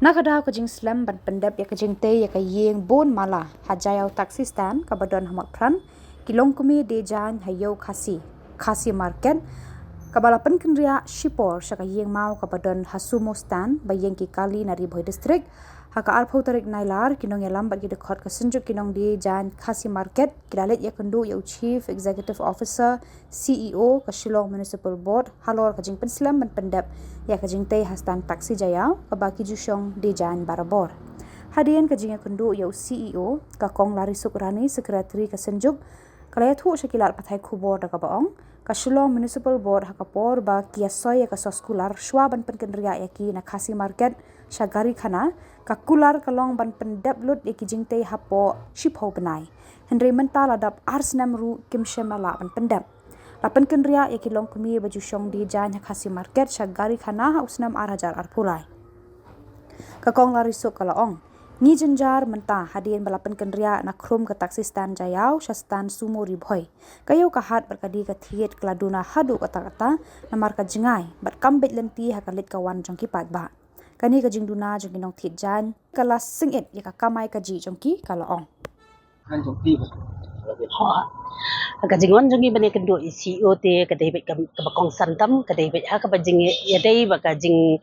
Nakadaw kajing slam ban pendap ya kajing te ya kayeng bon mala hajayau taksi stand kabadon hamak pran kilong kumi dejan hayo khasi market kabala penkendria shipor syakayeng mau kabadon hasumo stand bayeng ki kali nari boy district haka arpau tarik nailar kinong ya lambat ki dekhot kasenjuk kinong dejan khasi market kidalet ya kendu ya chief executive officer CEO ka Shillong Municipal Board halor kajing penslam ban pendap ya kajing te hastan taksi jayau kabaki jusyong dejan barabor hadian kajing ya kendu ya CEO ka kong lari sukrani sekretari kasenjuk kalaya thu shakilar pathai khubor da kabaong ka Shillong Municipal Board hakapor ba kiasoy ka soskular shwa ban penkendria ya ki na khasi market syagari khana ka kular kalong ban pendap lut ya ki jingte hapo shipho benai henry mental adap arsnam ru kimshemala ban pendap lapan kendria ya ki long kumi baju syong di jan khasi market syagari khana usnam arhajar arpulai ka kong lari sok kalaong ni jenjar mentah hadian balapan kendria na krum ke taksi stand jayau syastan sumo ribhoi kayo kahat berkadi ke thiet keladuna hadu kata-kata namar ka jengai bat kambet lenti hakalit kawan jongki patba kani ka jingduna jongki nong thiet jan kala singit ya ka kamai ka ji jongki kalaong han jongki ka jingwan jongi bane kendo CEO te ka dei ka bakong santam ka dei ha ka bajing ya dei ba ka jing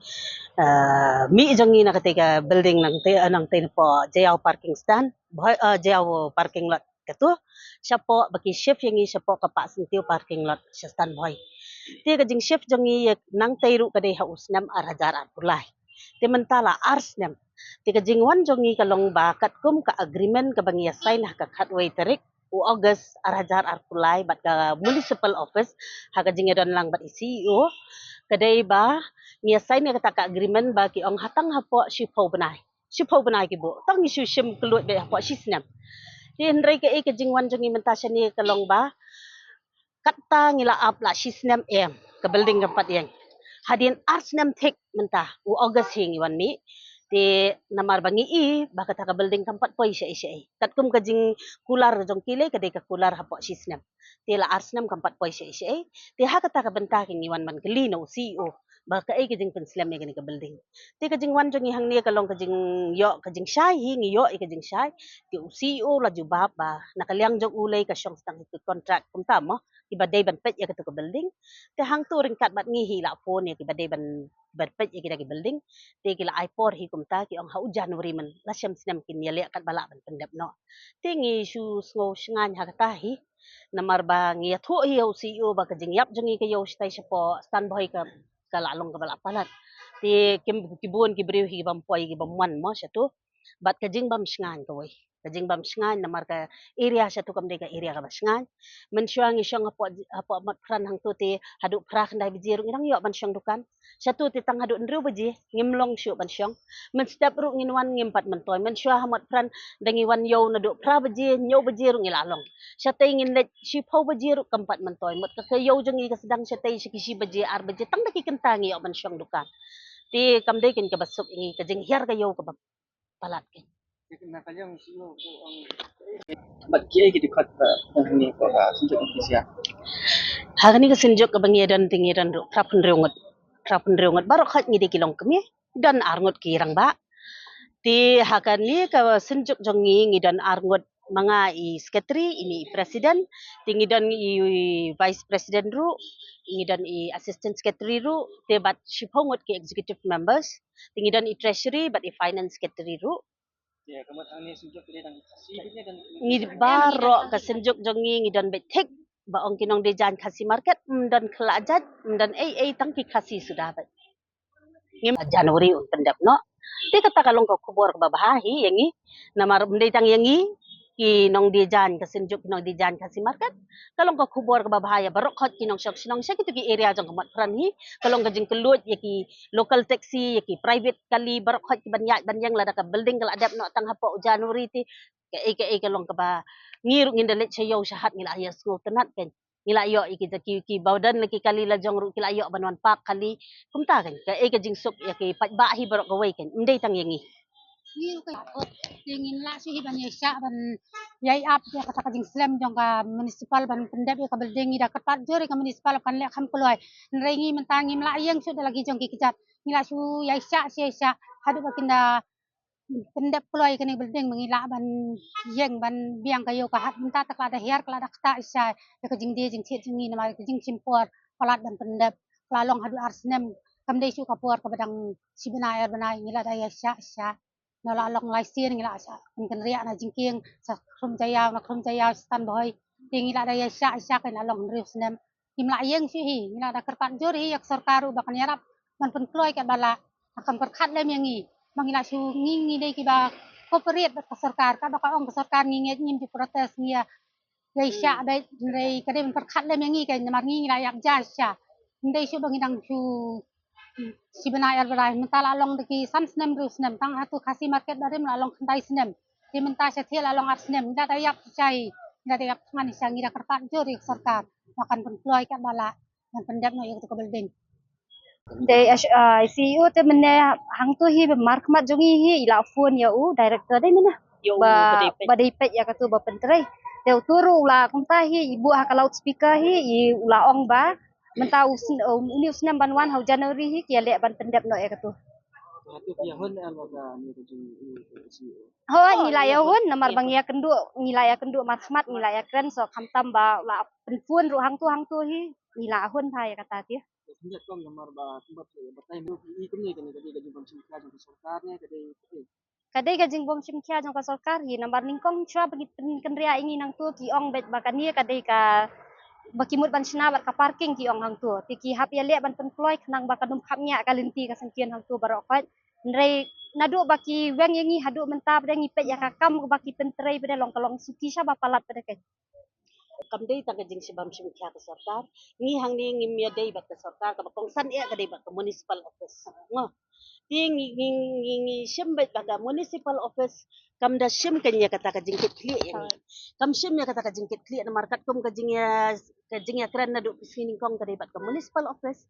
mi jongi na ketika building nang te po jayau parking stand jayau parking lot katu siapo baki shift yangi siapo ka pa sentiu parking lot stand boy te ka jing shift jongi nang te ru ka dei ha usnam arhajar arpulai te mentala arsnam te ka jingwan jongi kalong ba kat kum ka agreement ka bangia sign ha ka khatway tarik u August arhajar arpulai bat ka municipal office ha ka jing don lang bat CEO kadai ba ngia sign ni kata ka agreement ba ki ong hatang hapo shipho benai ki bu tang isu shim kelut be hapo shisnam tin rei ke ke jingwan jongi mentasya ni kalong ba kata ngila up la shisnam em ke building tempat yang hadin arsnam thik mentah u August hing wan mi ti namar bangi I ba kata ka building tempat poi syai kat kum ka jing kular jong kile kadai ka kular hapo shisnam ti la arsnam kampat poi syai ti ha kata ka bentah ki wan man keli no CEO ba ka ai ka jing penslam ni ka building ti ka jing wan jong hang ni ka long ka jing yo ka jing shai hi ngi yo ka jing shai ti CEO la jubab ba nakaliang jong ulay ka syong stang itu contract kum tamo ti badai ban pet ya ka building ti hang tu ringkat bat ngi hi la phone ya ti badai ban berpet ya ki building ti ki la ipor hi kum ta ki ong ha Januari man la syam snam kin ya le kat bala ban pendap no ti ngi shu sngo shngan ha ka hi namar ba ngi thu hi CEO ba ka jing yap jong ka yo stai siapo stand boy ka kalalong ka bala palat ti kim kibun ki briw hi bam poi ki bam wan mo syatu bat ka jing bam shngan ka wei ka jing bam shngan namar ka area syatu kam de ka area ka shngan men syang isyang apo mat pran hang tu ti hadu pra kandai bijir ngirang yo ban syang dukan syatu ti tang hadu ndru beji ngimlong syu ban syang men step ru nginwan ngimpat mentoy men syah mat pran dangi wan yo na du pra beji nyo beji ru ngilalong syatay ngin let shipho beji ru kampat mentoy mot ka yo jong ka sedang syatay sikisi beji ar beji tang daki kentangi yo ban syang dukan ti kamde kin ka basuk ingi ka jing hiar ka yo ka palat kin nakaliang CEO ko ang bat ki ai ki dikhat ang ni ko ka sunjuk ofisia hagani ka sinjuk ka bangidan tingiran ru prapun reungot baru khat ngi de kilong kemi dan arngot kirang ba ti hakani ka sinjuk jongi ngi dan arngot mga I secretary ini presiden tingi dan I vice president ru ingi dan I assistant secretary ru te bat shiphongot ki executive members tingi dan I treasury bat I finance secretary ru ya kamat ang ni sunjuk ki dan kasi dan ngi baro ka sinjuk jongi ngi dan betek ba ong kinong de jan khasi market dan kelajat dan ai tangki khasi sudah ba ngim Januari un pendap no ti kata kalong ka kubor ka babahi yangi namar mendai tang yangi ki nong di jan ka sinjuk nong di jan khasi market kalong ka kubor ka babahaya barok hot ki nong shop sinong sya kitu ki area jong kamat pran hi kalong ka jing kelut ya ki local taxi ya ki private kali barok hot ki banyang la ka building kala adap no tang hapo Januari ti ka kalong ka ba ngiru ngindalit sya yo syahat ngila ayas ngo tenat ken ngila yo ki bawdan laki kali la jong ru kila yo banwan pak kali kumta kan ka jing sup ya ki patba hi barok gawai kan indai tang yangi Ngiru kay tingin la si ban yesya ban yai up ya kata kajing slam jong ka municipal ban pendap ya ka building ida kapat jori ka municipal kan le kham kuloi rengi mentangi mla yang sudah lagi jong ki kijat ngila su yai sya hadu bakinda pendep kloy kani belding mengila ban yeng ban biang kayo kahat minta tak lada hiar kelada kata isya ya ke jing dia jing chet jing ni nama ke jing simpor palat ban pendep lalong hadu arsnem kam dei su kapur ke badang sibena air benai ngila da sya na lalong lai sien ngila sa kan ria na jing kieng sa krum jaya stan boy ngila da sya kan lalong rius nem kimla yeng su hi ngila da kerpan jor hi yak sarkaru bakan yarap ban pen kloy kat bala akan perkat lem yang ni mangila su ngi dei kiba corporate bat sarkar ka baka ong sarkar ngi nyim di protes ngia dei sya dei kadai perkat lem yang ngi kan mar ngi layak ja sya dei su bangidang su si benayar berai mentala long deki sam snem ru snem tang atu kasi market darim lalong kendai snem di menta setia lalong ar snem da dayak cai da dayak ngani sangi da kerpat jori sarkar makan penploy kat bala dan pendap no yang tu kebelding Day CEO te mene hang tu hi mark mat jongi hi ila phone ya u director dai mina Yo ba dai pet ya katu ba pentrai te turu la kumta hi ibu ha loudspeaker hi i ula ong ba menta uni usnam banwan hau Januari hi kia le ban pendap no ya katu Hatu pia hon alo ka ni ko jing CEO. ho ngila ya hun namar bang ya kendu marhmat ngila ya kren so khamtam ba la penfun ru hang tu hi ngila hun tha ya kata ti Hendak kong nomor ba tempat bertanya ni kum ni kan jadi gaji bangsa kerja sarkarnya jadi kadai gajing bom simkia jong ka sarkar hi nambar ningkong chwa bagi kenria ingi nang tu ki ong bet bakania kadai ka bakimut ban sina bat ka parking ki ong hang tu ti ki hap ya le ban penploy khnang bakanum khamnya kalinti ka sangkian hang tu barokot nrei nadu baki weng yangi hadu mentap dengi pet ya ka kam baki pentrei pada long kalong suki sha bapalat pada kan kam dei tang jing sibam sim kya ka sarkar ni hang ni ngim ya dei bat ka sarkar ka bakong san ya ka dei bat ka municipal office ngo ting ngi sim bet ba ka municipal office kam da sim kan ya kata ka jingkit kli ya kam sim ya kata ka jingkit kli na markat kum ka jing ya kran na du pisini kong ka dei bat ka municipal office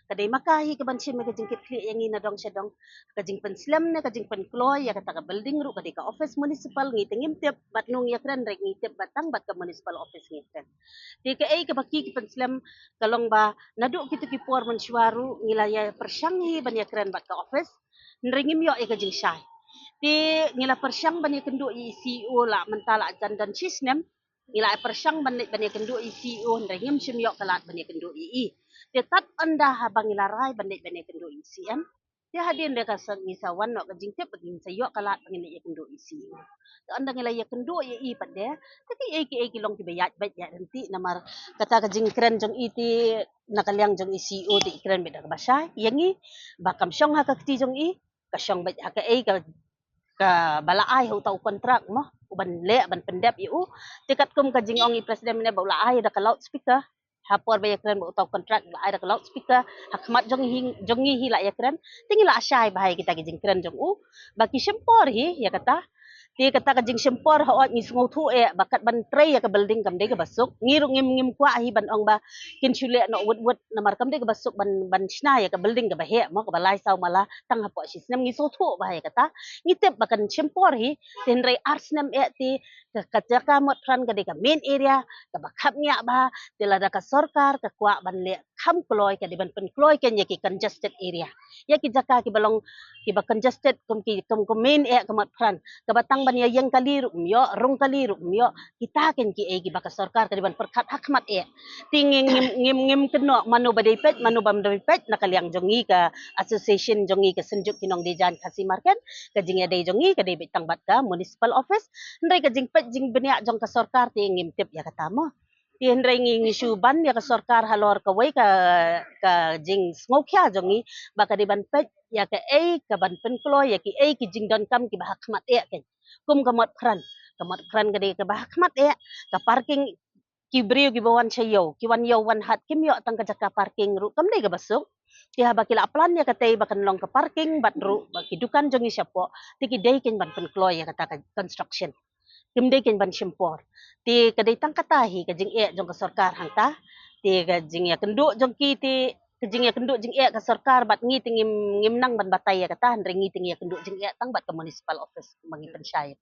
kadai makahi ka ban sim ka jingkit kli yang ina dong sedong ka jing pen slam na ka jing pen kloy ya kata ka building ru kadai ka office municipal ngi tingim tep bat nung ya kran rek ngi tep batang bat ka municipal office ngi kran ti ka ai ka baki ki pen slam kalong ba nadu kitu ki por mensywaru ngilaya persanghi ban ya kran bat ka office nringim yo ka jing syai ti ngila persang ban ya kendu i CEO la mentala jan dan sisnem ngila persang ban ya kendu i CEO nringim sim yo kalat ban ya kendu i tat anda habang ilarai bandit bandit kendo isian dia hadin dia kasang isawan no kajing tep baging sayo kalat bangin ya kendo isi anda ngila ya kendo ya i pade tapi eki long kibayat bat ya nanti namar kata kajing kren jong iti nakaliang jong isi o di kren beda basha yangi bakam syong ha kakti jong i kasyong bat ha ka balaai ho tau kontrak mo uban le ban pendap yu tikat kum kajing ong i presiden ne balaai da ka loudspeaker hapor ba yakran mo tau kontrak la ada loudspeaker hakmat jongi hi la yakran tingi la asyai bahai kita gijing kran jong u baki sempor hi ya kata ti kata ka jing sempor hawat ni sungu thu e bakat ban tray ya ka building kam dei ka basuk ngiru ngim kwa hi ban ong ba kin chule no wut namar kam dei ka basuk ban sna ya ka building ka bahe mo ka balai sau mala tang hapo si snam ngi so thu bahai kata ngitep bakan sempor hi tin ray arsnam e ti ka mot tran ka dei ka main area ka bakhap nya ba tilada ka sarkar ka kwa ban le kham kloy ka di ban pen kloy ken ya ki congested area ya ki jaka ki balong ki ba congested kum main e ka mat pran ka batang ban ya yang kali myo rong kali myo kita ken ki e ki ba ka sarkar ka di ban perkhat hakmat e tinging ngim keno manu badai pet manu bam dai pet nakaliang jongi ka association jongi ka senjuk kinong dejan kasi market ka jing ya dei jongi ka dei bitang bat ka municipal office ndai ka jing pet jing benya jong ka sarkar ti ngim tip ya kata mo Tienray ngi suban ya ka sarkar halor ka way ka jing smokya jongi baka di ban pet ya ka ka ban penklo ya ki ki jing don kam ki bahak mat ya ken kum kamat kran ka di ka bahak mat ya ka parking ki brio ki bawan sayo ki wan yo wan hat kim yo tang ka jaka parking ru kam dei ka basuk ki haba ki la plan ya ka tay bakan long ka parking bat ru baki dukan jongi syapo tiki dei ken ban penklo ya kata ka construction kimdei ken ban sempor ti kadai tang katahi ka jing jong ka sarkar hang ta ti ka jing ya kendu jong ki ti ka jing ya kendu jing ka sarkar bat ngi ngim nang ban batai ya kata ndre ngi ya kendu jing tang bat ka municipal office mangi pensyayat